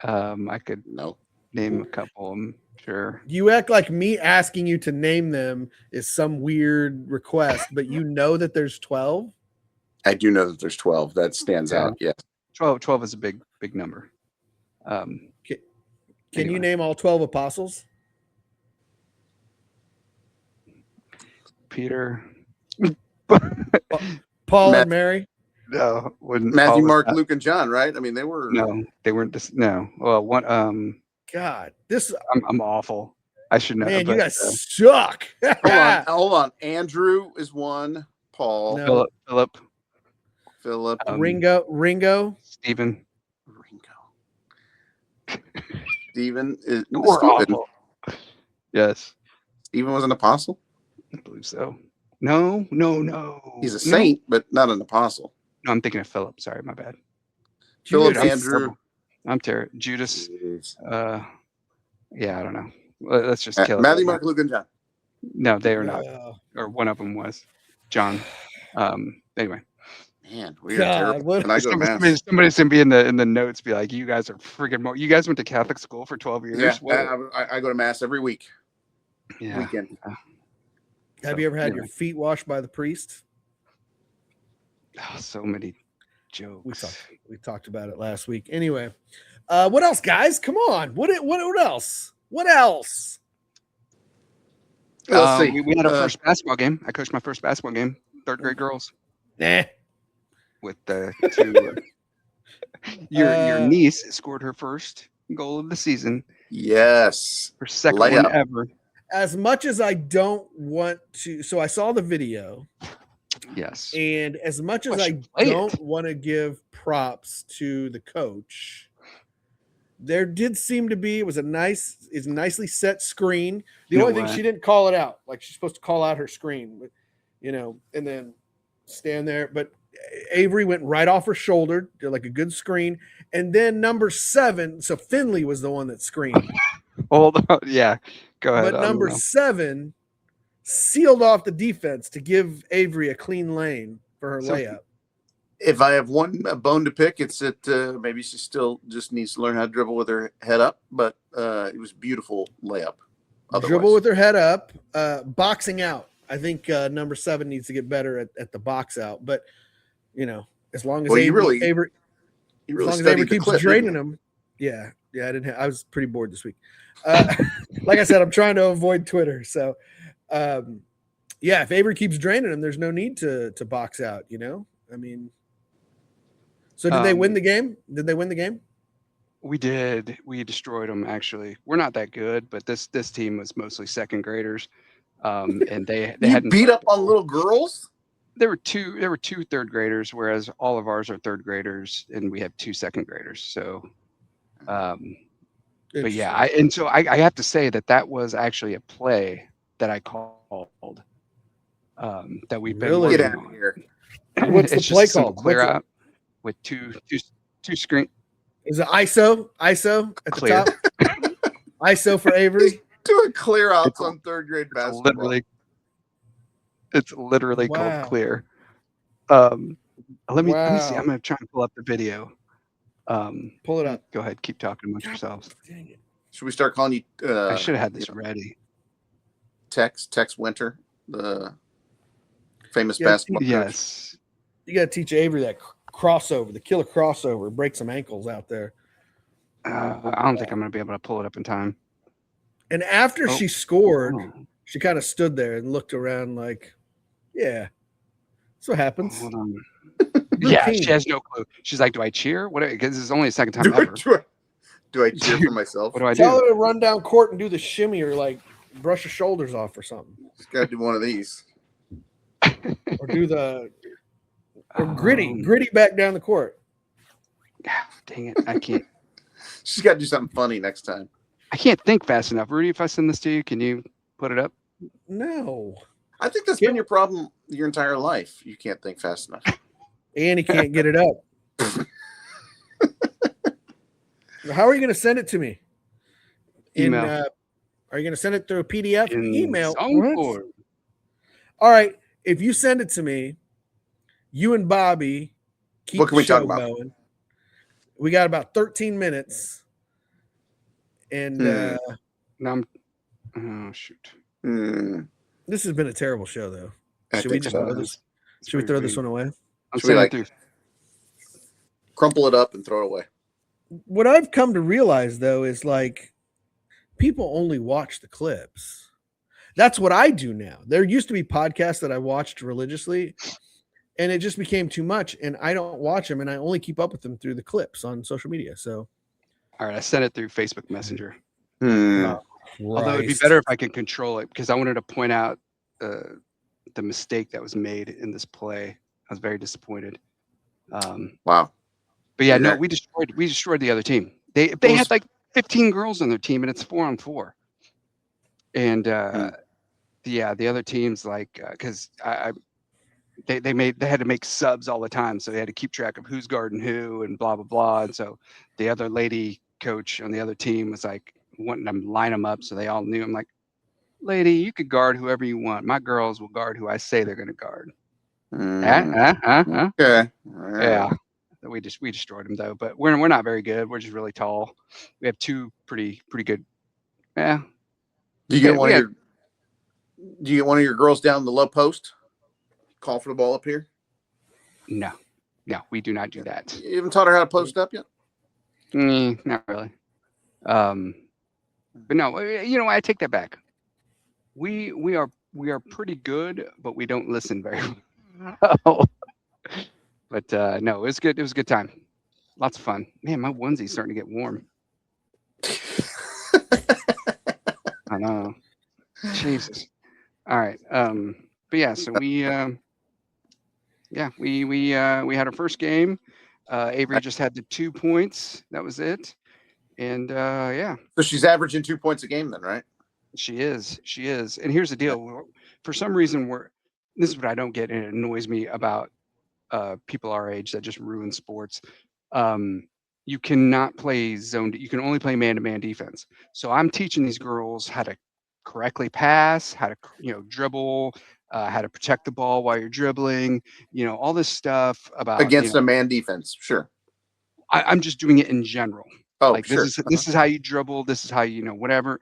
I could No. name a couple. I'm sure. You act like me asking you to name them is some weird request, but you know that there's 12? I do know that there's 12. That stands out. Yes. 12 is a big number. Can Anyway. you name all 12 apostles? Peter. Paul Matt- and Mary? No, wouldn't. Matthew, Paul was Mark, not- Luke, and John, right? I mean, they were. No, they weren't. No. Well, one. God, this I'm awful. I should know. man, but, you guys suck. Hold on. Andrew is one. Paul, No. Philip, Philip, Ringo. Stephen. Stephen is We're Stephen. awful. Yes, Stephen was an apostle. I believe so. No. He's a No. saint, but not an apostle. No, I'm thinking of Philip. Sorry, my bad. Philip, I'm Andrew. terrible. I'm terrible. Judas. Jeez. Yeah, I don't know. Let's just kill it. Matthew, Mark, Luke, and John. No, they are not. Uh, Or one of them was John. Anyway, Man, we are God, terrible. what- When I go to mass. somebody's gonna be in the notes. Be like, you guys are freaking. You guys went to Catholic school for 12 years. Yeah, What? I go to mass every week. Yeah. Weekend. have you ever had Anyway. your feet washed by the priest? Oh, so many jokes. We talked about it last week. Anyway, what else, guys? Come on. What else? What else? Let's see. We had our first basketball game. I coached my first basketball game, third grade girls, Nah. with the two. Your niece scored her first goal of the season, Yes. her second one Layup. ever. As much as I don't want to, so I saw the video, Yes. and as much as Well, I she played it. don't want to give props to the coach, there did seem to be, it was a nicely set screen. The You know only thing what? she didn't call it out, like she's supposed to call out her screen, but and then stand there. But Avery went right off her shoulder, did like a good screen, and then number 7. So Finley was the one that screened, Hold on. Yeah. Go ahead. but I don't number know. 7 sealed off the defense to give Avery a clean lane for her So- layup. If I have one bone to pick, it's that maybe she still just needs to learn how to dribble with her head up. But it was beautiful layup. Dribble with her head up, boxing out. I think number 7 needs to get better at the box out. But as long as Avery keeps draining him, yeah. I didn't. I was pretty bored this week. Like I said, I'm trying to avoid Twitter. So, if Avery keeps draining him, there's no need to box out. I mean, so did they win the game? Did they win the game? We did. We destroyed them. Actually, we're not that good, but this team was mostly second graders, and they hadn't beat up on little girls. There were two third graders, whereas all of ours are third graders, and we have 2 second graders. So, but yeah, I have to say that was actually a play that I called. That we've been get working out on. of here. What's the play called? Clear out with two screen. Is it ISO at Clear. the top? ISO for Avery. Doing clear outs on third grade basketball. It's literally called clear. Let me see. I'm gonna try and pull up the video. Pull it up. Go ahead. Keep talking amongst yourselves. Dang it. Should we start calling you? I should have had this ready. Tex Winter, the famous basketball coach. Yes. You got to teach Avery that crossover, the killer crossover, break some ankles out there. I don't think I'm going to be able to pull it up in time. And after she scored, she kind of stood there and looked around like, yeah, that's what happens. Hold on. Yeah, she has no clue. She's like, do I cheer? What? Because this is only the second time ever. Do I cheer for myself? What do I Tell do? her to run down court and do the shimmy or like brush her shoulders off or something. She's got to do one of these. Or do gritty back down the court. Dang it. I can't. She's got to do something funny next time. I can't think fast enough. Rudy, if I send this to you, can you put it up? No. I think that's been your problem your entire life. You can't think fast enough. And he can't get it up. How are you going to send it to me? Email. Are you going to send it through a PDF? Email. What? All right. If you send it to me, you and Bobby keep what can the we talk show about? going. We got about 13 minutes. And now oh shoot. This has been a terrible show, though. I Should we think just throw this? Should we throw this one away? Should we crumple it up and throw it away? What I've come to realize, though, is like people only watch the clips. That's what I do now. There used to be podcasts that I watched religiously, and it just became too much. And I don't watch them, and I only keep up with them through the clips on social media. So, all right, I sent it through Facebook Messenger. Although it'd be better if I could control it because I wanted to point out the mistake that was made in this play. I was very disappointed. Wow. But yeah, no, we destroyed the other team. They had like 15 girls on their team, and it's 4-on-4. And the other teams because they had to make subs all the time, so they had to keep track of who's guarding who and blah blah blah. And so the other lady coach on the other team was like wanting to line them up so they all knew. I'm like, lady, you could guard whoever you want. My girls will guard who I say they're going to guard. Okay. Yeah. We destroyed them though, but we're not very good. We're just really tall. We have 2 pretty good. Yeah. Do you get one of your girls down the low post? Call for the ball up here? No, we do not do that. You haven't taught her how to post up yet? Not really. But no, I take that back. We are pretty good, but we don't listen very well. But no, it was good. It was a good time. Lots of fun. Man, my onesie's starting to get warm. I know. Jesus. All right. But yeah, so we had our first game. Avery just had the 2 points. That was it. And yeah. So she's averaging 2 points a game then, right? She is. And here's the deal. For some reason, this is what I don't get, and it annoys me about people our age that just ruin sports. You cannot play zone. You can only play man-to-man defense. So I'm teaching these girls how to correctly pass, how to dribble, how to protect the ball while you're dribbling, all this stuff about Against a man defense, sure. I'm just doing it in general. Oh, Like sure. this is how you dribble, this is how whatever.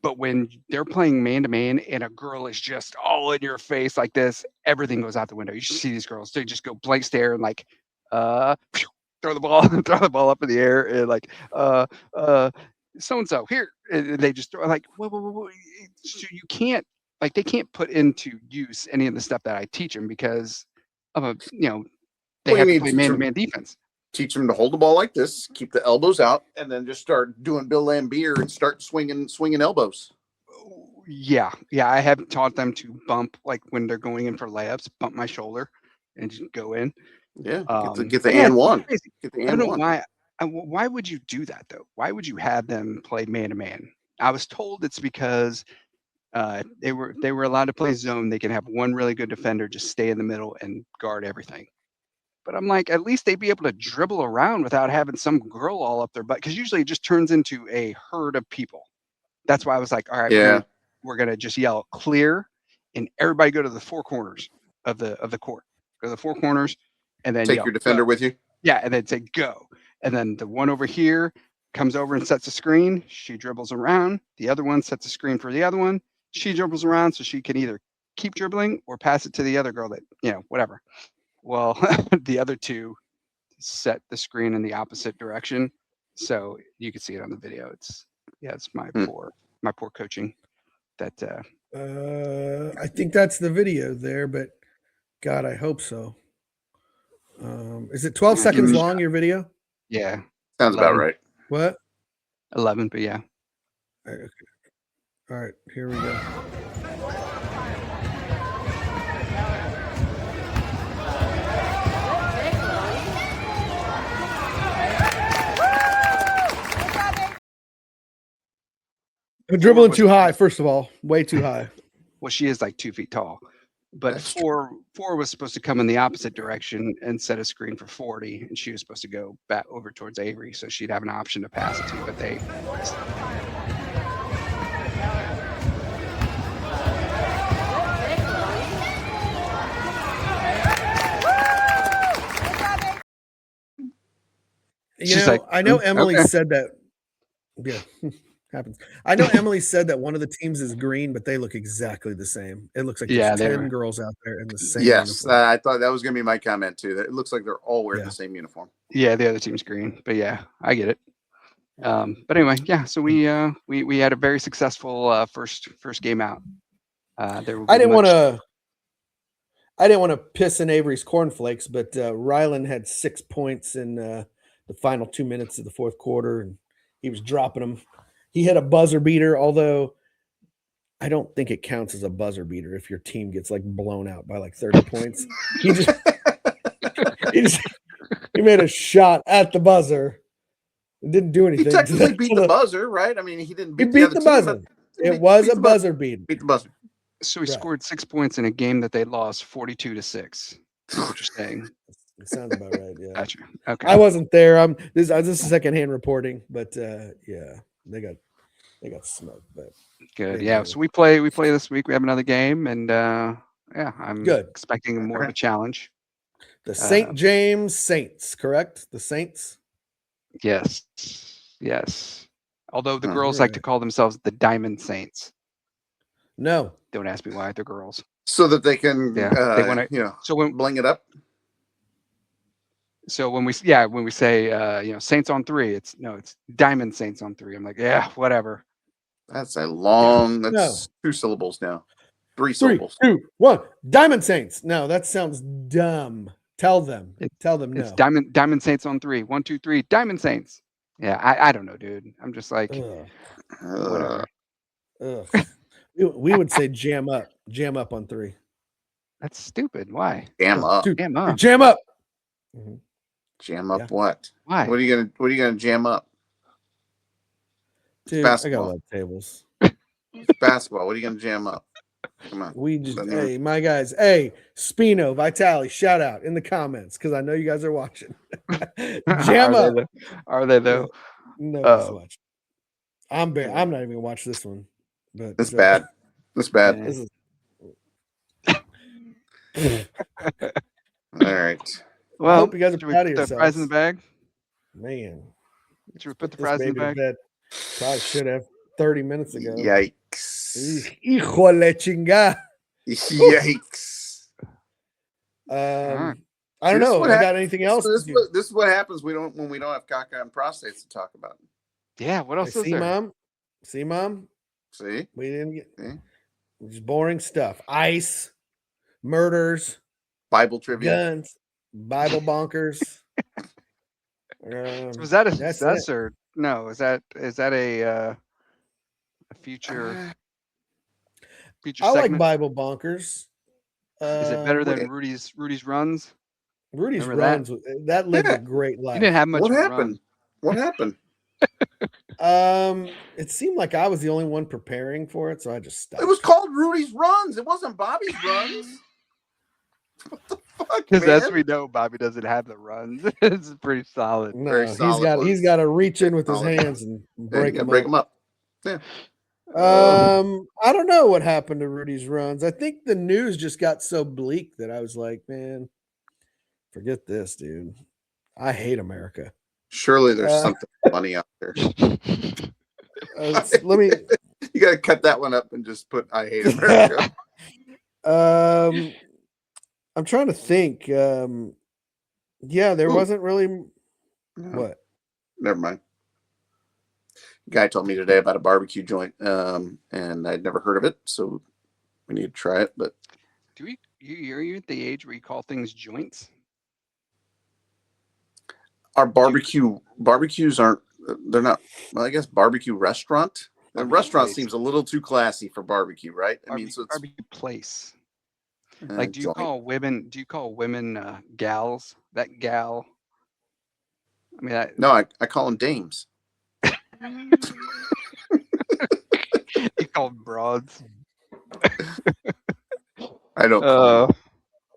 But when they're playing man to man and a girl is just all in your face like this, everything goes out the window. You should see these girls. They just go blank stare and like throw the ball up in the air and like so and so here. And they just throw like whoa. So you can't they can't put into use any of the stuff that I teach them because of a they have to play man to man defense. Teach them to hold the ball like this, keep the elbows out, and then just start doing Bill Lambier and start swinging elbows. Yeah. I have taught them to bump, like when they're going in for layups, bump my shoulder and just go in. Yeah, get the and one. Get the I don't know one. why would you do that though? Why would you have them play man to man? I was told it's because they were allowed to play zone. They can have one really good defender just stay in the middle and guard everything. But I'm like, at least they'd be able to dribble around without having some girl all up their butt. Because usually it just turns into a herd of people. That's why I was like, all right, we're gonna just yell clear, and everybody go to the four corners of the court. Go to the four corners, and then take yell, your defender go. with you. Yeah, and then say go. And then the one over here comes over and sets a screen. She dribbles around. The other one sets a screen for the other one. She dribbles around so she can either keep dribbling or pass it to the other girl that whatever. Well, the other two set the screen in the opposite direction, so you can see it on the video. It's my poor coaching. That I think that's the video there, but God, I hope so. Is it 12 seconds long? Your video? Yeah, sounds 11. About right. What? 11, but yeah. Okay. All right, here we go. I'm dribbling too high, first of all, way too high. Well, she is like 2 feet tall, but four was supposed to come in the opposite direction and set a screen for 40, and she was supposed to go back over towards Avery, so she'd have an option to pass it to. But they. I know Emily said that. Yeah. Happens. I know Emily said that one of the teams is green, but they look exactly the same. It looks like there's 10 girls out there in the same uniform. I thought that was going to be my comment too. That it looks like they're all wearing the same uniform. Yeah, the other team's green, but yeah, I get it. But anyway, yeah. So we had a very successful first game out. I didn't want to piss in Avery's cornflakes, but Rylan had 6 points in the final 2 minutes of the fourth quarter, and he was dropping them. He hit a buzzer beater, although I don't think it counts as a buzzer beater if your team gets like blown out by like 30 points. He made a shot at the buzzer. It didn't do anything. He technically beat the buzzer, right? I mean, he didn't beat the buzzer. It was a buzzer beat. Beat the buzzer. So he scored 6 points in a game that they lost 42-6. That's what you're saying. It sounds about right. Yeah. Gotcha. Okay. I wasn't there. This is secondhand reporting, but yeah, they got smoked. But good. Yeah. So we play this week. We have another game, and I'm expecting more of a challenge. The St. James Saints, correct? The Saints. Yes. Although the girls like to call themselves the Diamond Saints. No. Don't ask me why. They're girls. So that they can, they want to, so when bling it up. So when we say Saints on 3, it's Diamond Saints on 3. I'm like, yeah, whatever. That's a long. That's 2 syllables now. 3 syllables. 3, 2, 1. Diamond Saints. No, that sounds dumb. Tell them. It's Diamond Saints on 3. 1, 2, 3. Diamond Saints. Yeah, I don't know, dude. I'm just like, whatever. We would say jam up on 3. That's stupid. Why? Jam up. Jam up. Jam up. Mm-hmm. Jam up what? Why? What are you gonna jam up? Dude, I got a lot of tables. It's basketball. What are you gonna jam up? Come on. Hey, my guys. Hey, Spino, Vitali, shout out in the comments because I know you guys are watching. Jam up. Are they though? No one's watching. I'm not even gonna watch this one. But That's bad. That's bad. This is, All right. Well, I hope you guys are should we proud of put the fries in the yourselves. bag? Man, Should we put put the this fries in the baby to bag? bed. Probably should have 30 minutes ago. Yikes. Híjole chinga. Yikes. right. I don't This is know. what I hap- got anything else? This is what happens when we don't have caca and prostates to talk about. Yeah. What else is See, there? Mom? See, Mom? See? We didn't get See? just boring stuff. Ice, murders, Bible trivia. guns, Bible bonkers. Was that a that's success it. or no? Is that a future I like segment? Bible bonkers. Is it better than wait. Rudy's runs? Rudy's Remember that? runs? That lived Yeah. a great life. You didn't have much What of a happened? What happened? It seemed like I was the only one preparing for it, so I just stopped. It was called Rudy's Runs. It wasn't Bobby's Runs. What the fuck, Because as man? we know, Bobby doesn't have the runs. It's pretty solid. No, Very he's solid got ones. to reach in with his Solid. hands and Yeah, you break gotta them break up. them up. Yeah. I don't know what happened to Rudy's runs. I think the news just got so bleak that I was like, man, forget this, dude. I hate America. Surely there's something funny out there. Let me. You got to cut that one up and just put "I hate America." I'm trying to think. Yeah, there wasn't really. No, What? never mind. Guy told me today about a barbecue joint, and I'd never heard of it, so we need to try it. But Do we? You're at the age where you call things joints? our barbecues aren't. They're not. Well, I guess barbecue restaurant. The Barbecue restaurant place. seems a little too classy for barbecue, right? I mean, so it's Barbecue place. Like, do you joint. call women? Do you call women gals? That gal. I mean, No, I call them dames. you call them broads. I don't. Call them.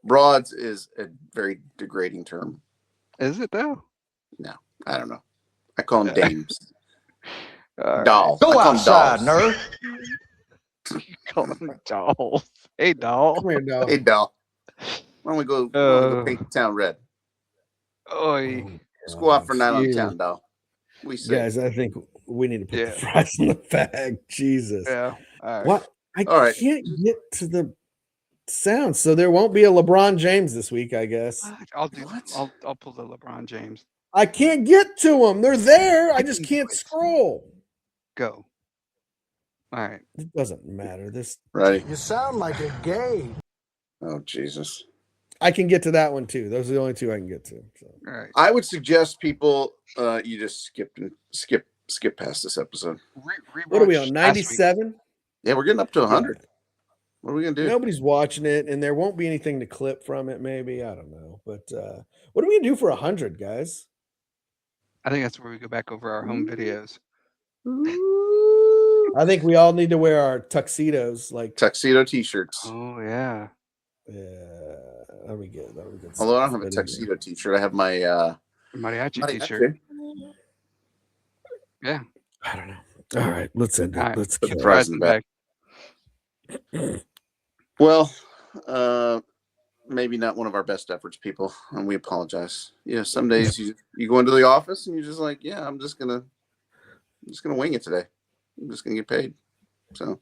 Broads is a very degrading term. Is it though? I don't know. I call them dames. All right. Doll. Go I call 'em outside, dolls. nerd. Call them dolls. Hey, doll. Come here, dog. Hey, doll. Why don't we go paint the town red? Oi. Let's go out for a night on Jeez. town, doll. We say. Guys, I think we need to put Yeah. the fries in the bag. Jesus. Yeah. All right. What? I All right. can't get to the sound, so there won't be a LeBron James this week, I guess. I'll do. What? I'll pull the LeBron James. I can't get to them. They're there. I just can can't do it. scroll. Go. All right. It doesn't matter. Ready? You sound like a gay. Oh, Jesus. I can get to that one too. Those are the only two I can get to. So. All right. I would suggest people you just skip past this episode. What are we on? Rewatch last week. 97? Yeah, we're getting up to 100. What are we gonna do? Nobody's watching it, and there won't be anything to clip from it. Maybe I don't know, but what are we gonna do for 100, guys? I think that's where we go back over our home videos. I think we all need to wear our tuxedos, like Tuxedo t-shirts. Oh yeah. that'd be good. Although I don't have a tuxedo t-shirt, I have my Mariachi mariachi. t-shirt. Yeah. I don't know. All right, let's end it. All right. Let's Put the go. fries in the bag. Well, maybe not one of our best efforts, people, and we apologize. You know, some days you go into the office and you're just like, yeah, I'm just gonna wing it today. I'm just gonna get paid. So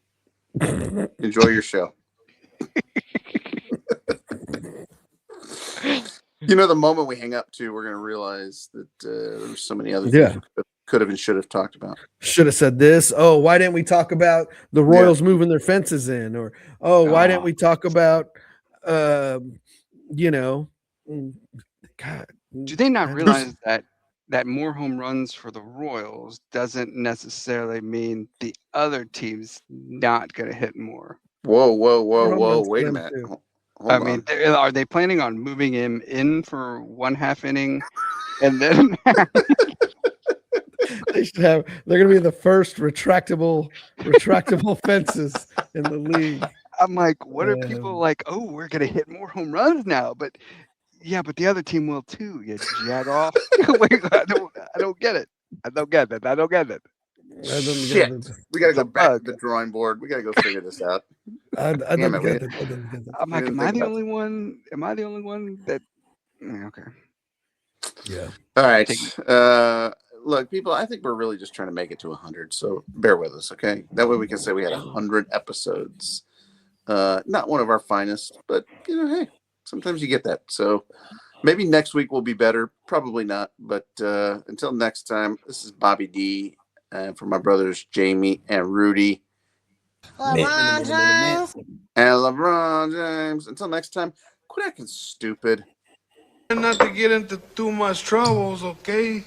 enjoy your show. You know, the moment we hang up too, we're gonna realize that there's so many other things we could have and should have talked about. Should have said this. Oh, why didn't we talk about the Royals moving their fences in? Or why didn't we talk about you know, God. Do they not realize that more home runs for the Royals doesn't necessarily mean the other team's not going to hit more? Whoa! home runs Wait for a them, minute. too. Hold I on. mean, are they planning on moving him in for 1/2 inning, and then They're gonna be the first retractable fences in the league. I'm like, what are people like? Oh, we're gonna hit more home runs now, but yeah, but the other team will too. You jag off. Wait, I don't get it. I don't get it. Shit. We gotta It's go a back bug. to the drawing board. We gotta go figure this out. Damn it, I'm like, didn't am I think the about only one? Am I the only one that? Okay. Yeah. All right. Take- Look, people, I think we're really just trying to make it to 100. So bear with us, okay? That way we can say we had 100 episodes. Not one of our finest, but hey, sometimes you get that. So maybe next week will be better. Probably not. But until next time, this is Bobby D. For my brothers Jamie and Rudy. LeBron James. And LeBron James. Until next time, quit acting stupid. Not to get into too much troubles, okay?